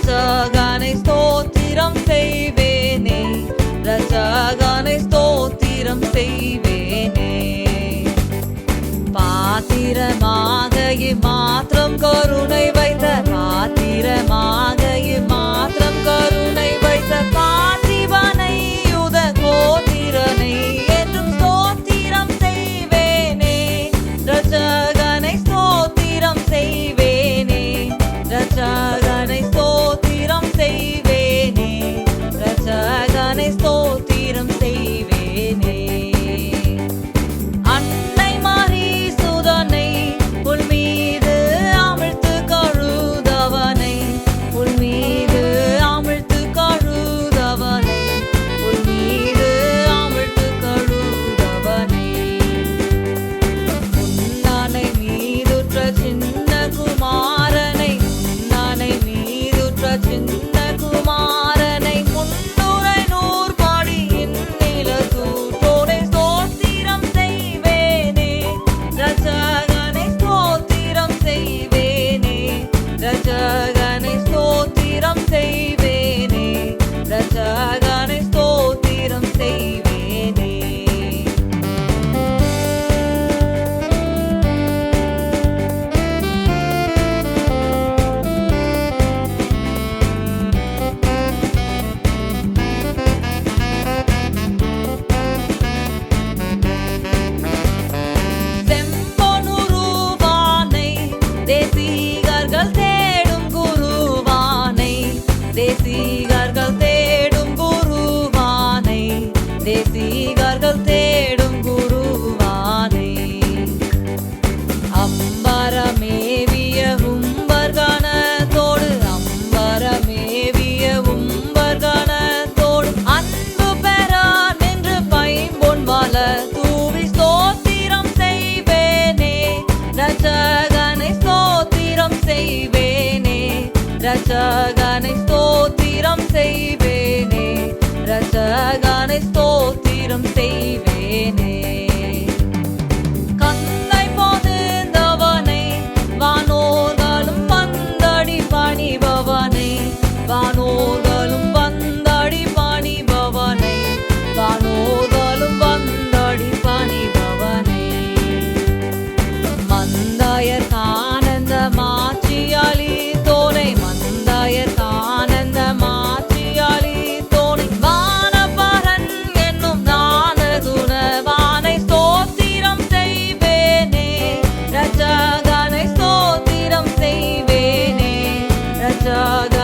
ரட்சகனை ஸ்தோத்திரம் செய்வேனே, ரட்சகனை ஸ்தோத்திரம் செய்வேனே. பாத்திரமாக மாத்திரம் கருணை வைத்த, பாத்திரமாக மாத்திரம் கருணை வைத்த பார்த்திபனை யூத கோத்திரனை என்றும் ஸ்தோத்திரம் செய்வேனே, ரட்சகனை ஸ்தோத்திரம் செய்வேனே, ரட்சகனை ஸ்தோத்திரம் செய்வேனே, ரட்சகனை ஸ்தோத்திரம் செய்வேனே. அன்னை மரி சுதனை உன் மீது அமிழ்த்து கழுதவனை, உன் மீது அமிழ்த்து கழுதவனை, உன் மீது அமிழ்த்து கழுதவனை. உன்னானை மீதுற்ற சின்ன குமாரனை, உன்னானை மீதுற்ற சின்ன குமாரனை முன்னுரை நூற்பாடியின் நிலத்தூற்றோனை ஸ்தோத்திரம் செய்வேனே, ரட்சகனை ஸ்தோத்திரம் செய்வேனே, ரட்சகனை ஸ்தோத்திரம் செய்வேனே, ரட்சகனை ஸ்தோத்திரம் செய்வேனே. செம்பொனுருவானை தேசிகர்கள் தேடும் குருவானை, தேசிகர்கள் தேடும் குருவானை, தேசிகர்கள் தேடும் குருவானை. அம்பரமேவிய உம்பர்கணத்தோடு, அம்பரமேவிய உம்பர்கணத்தோடு அன்பு பெற நின்று பைம்பொன் வல தூவி ஸ்தோத்திரம் செய்வேனே, ரட்சகனை ஸ்தோத்திரம் செய்வேனே, ரட்சகனை ஸ்தோத்திரம் செய்வேனே, ரட்சகனை ஸ்தோத்திரம் செய்வேனே. கந்தை போதிந்தவனை வானோர்களும் வந்தடி பணிபவனை, வானோர்களும் வந்தடி பணிபவனை, வானோர்களும் வந்தடி பணிபவனை. மந்தையர் ஆனந்த மாட்சியாளி தோனை, மந்தையர் ஆனந்த மாட்சியாளி தோனை வானபரன் என்னும் ஞானகுணவானை ஸ்தோத்திரம் செய்வேனே, ரட்சகனை ஸ்தோத்திரம் செய்வேனே, ரட்சக